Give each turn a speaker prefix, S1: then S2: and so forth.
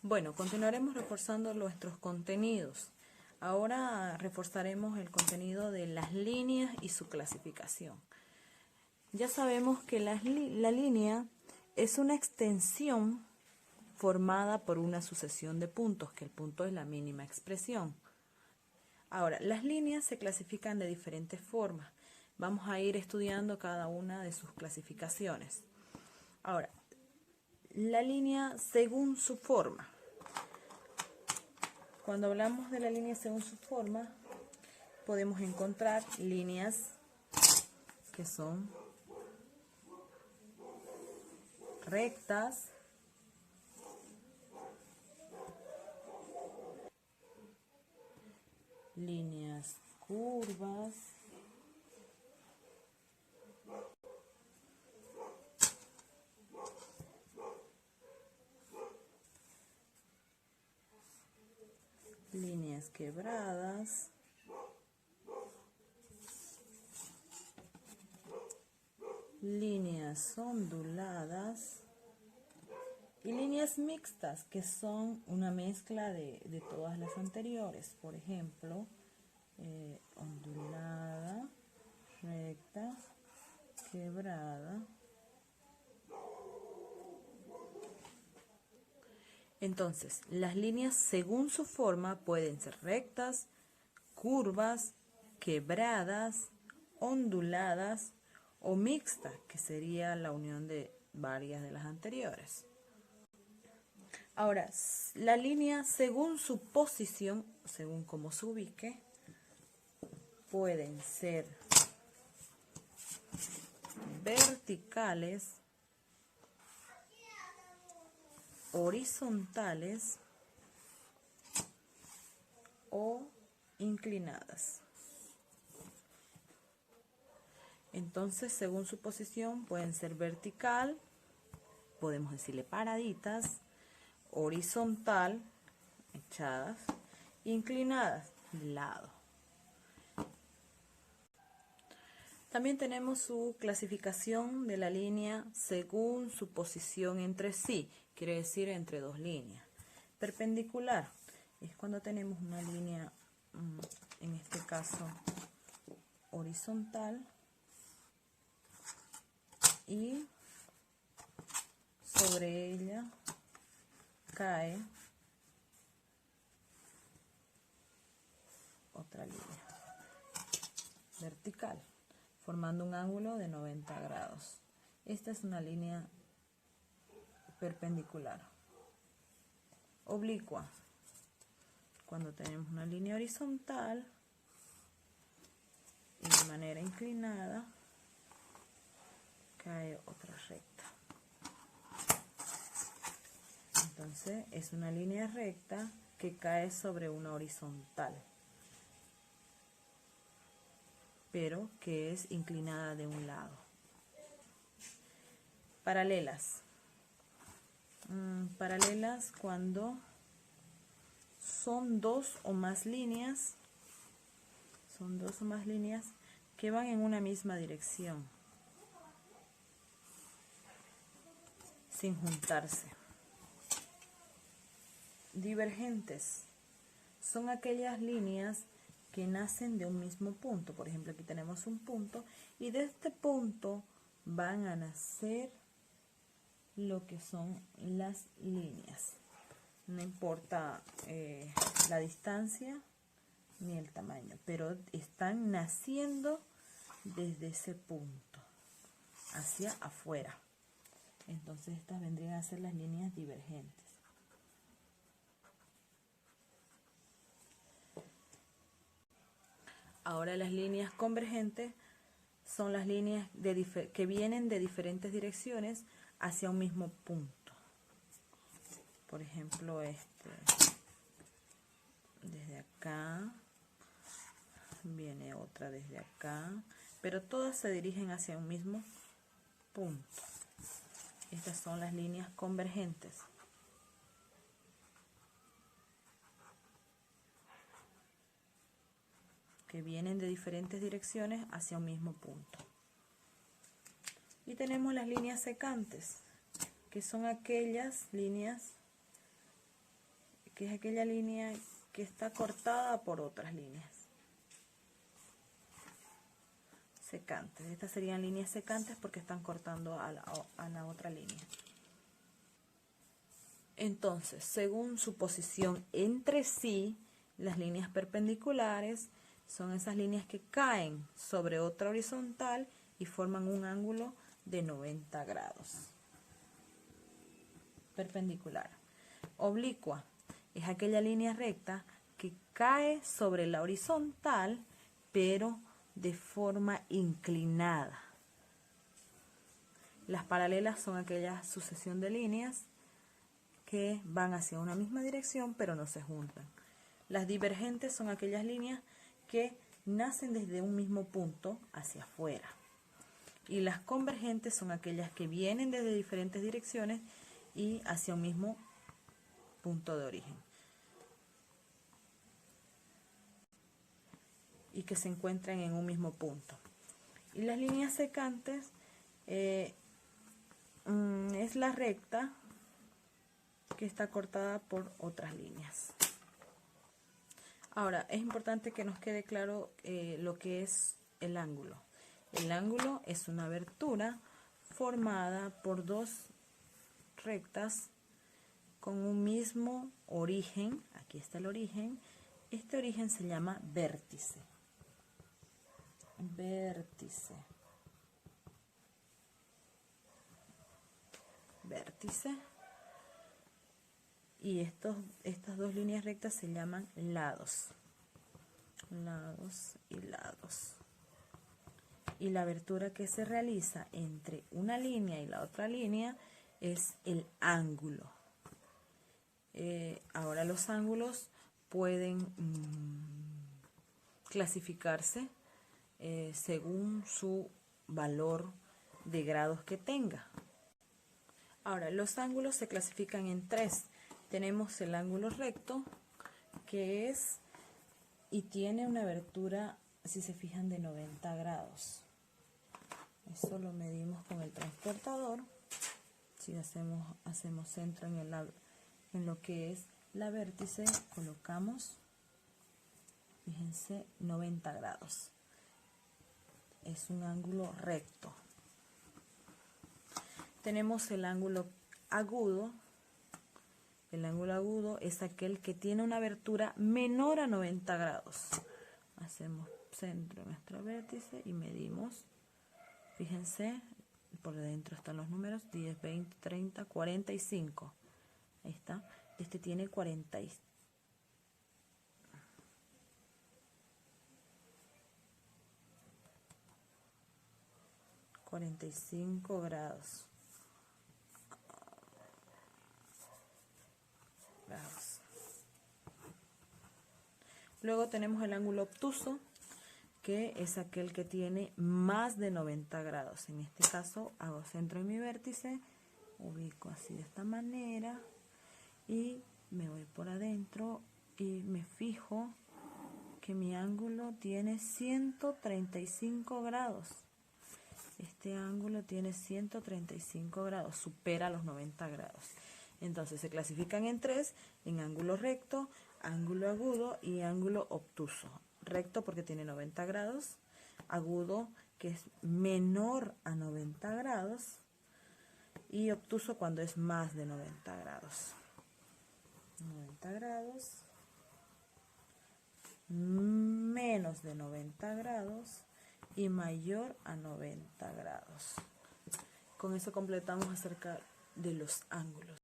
S1: Bueno, continuaremos reforzando nuestros contenidos. Ahora reforzaremos el contenido de las líneas y su clasificación. Ya sabemos que la línea es una extensión formada por una sucesión de puntos, que el punto es la mínima expresión. Ahora, las líneas se clasifican de diferentes formas. Vamos a ir estudiando cada una de sus clasificaciones. Ahora, la línea según su forma. Cuando hablamos de la línea según su forma, podemos encontrar líneas que son rectas, líneas curvas, líneas quebradas, líneas onduladas y líneas mixtas, que son una mezcla de todas las anteriores. Por ejemplo, ondulada, recta, quebrada. Entonces, las líneas según su forma pueden ser rectas, curvas, quebradas, onduladas o mixtas, que sería la unión de varias de las anteriores. Ahora, la línea según su posición, según cómo se ubique, pueden ser verticales, horizontales o inclinadas. Entonces, según su posición, pueden ser vertical, podemos decirle paraditas, horizontal, echadas, inclinadas, lado. También tenemos su clasificación de la línea según su posición entre sí, quiere decir entre dos líneas. Perpendicular es cuando tenemos una línea, en este caso horizontal, y sobre ella cae otra línea vertical, formando un ángulo de 90 grados. Esta es una línea perpendicular. Oblicua, cuando tenemos una línea horizontal y de manera inclinada cae otra recta. Entonces es una línea recta que cae sobre una horizontal, pero que es inclinada de un lado. Paralelas. Paralelas cuando son dos o más líneas que van en una misma dirección, sin juntarse. Divergentes son aquellas líneas que nacen de un mismo punto. Por ejemplo, aquí tenemos un punto y de este punto van a nacer lo que son las líneas. No importa la distancia ni el tamaño, pero están naciendo desde ese punto hacia afuera. Entonces estas vendrían a ser las líneas divergentes. Ahora las líneas convergentes son las líneas que vienen de diferentes direcciones hacia un mismo punto. Por ejemplo, desde acá viene otra desde acá, pero todas se dirigen hacia un mismo punto. Estas son las líneas convergentes. Que vienen de diferentes direcciones hacia un mismo punto. Y tenemos las líneas secantes, que son aquellas líneas que es aquella línea que está cortada por otras líneas secantes. Estas serían líneas secantes porque están cortando a la otra línea. Entonces, según su posición entre sí, las líneas perpendiculares son esas líneas que caen sobre otra horizontal y forman un ángulo de 90 grados. Perpendicular. Oblicua es aquella línea recta que cae sobre la horizontal, pero de forma inclinada. Las paralelas son aquella sucesión de líneas que van hacia una misma dirección, pero no se juntan. Las divergentes son aquellas líneas que nacen desde un mismo punto hacia afuera. Y las convergentes son aquellas que vienen desde diferentes direcciones y hacia un mismo punto de origen. Y que se encuentran en un mismo punto. Y las líneas secantes es la recta que está cortada por otras líneas. Ahora, es importante que nos quede claro lo que es el ángulo. El ángulo es una abertura formada por dos rectas con un mismo origen. Aquí está el origen. Este origen se llama vértice. Vértice. Vértice. Y estas dos líneas rectas se llaman lados. Lados y lados. Y la abertura que se realiza entre una línea y la otra línea es el ángulo. Ahora los ángulos pueden clasificarse según su valor de grados que tenga. Ahora, los ángulos se clasifican en tres. Tenemos el ángulo recto, que es y tiene una abertura, si se fijan, de 90 grados. Eso lo medimos con el transportador. Si hacemos centro en lo que es la vértice, colocamos, fíjense, 90 grados. Es un ángulo recto. Tenemos el ángulo agudo. El ángulo agudo es aquel que tiene una abertura menor a 90 grados. Hacemos centro en nuestro vértice y medimos. Fíjense, por dentro están los números 10, 20, 30, 45. Ahí está. Este tiene 45 grados. Luego tenemos el ángulo obtuso, que es aquel que tiene más de 90 grados. En este caso hago centro en mi vértice, ubico así de esta manera y me voy por adentro y me fijo que mi ángulo tiene 135 grados. Este ángulo tiene 135 grados, supera los 90 grados. Entonces se clasifican en tres: en ángulo recto, ángulo agudo y ángulo obtuso. Recto porque tiene 90 grados, agudo que es menor a 90 grados y obtuso cuando es más de 90 grados. 90 grados, menos de 90 grados y mayor a 90 grados. Con eso completamos acerca de los ángulos.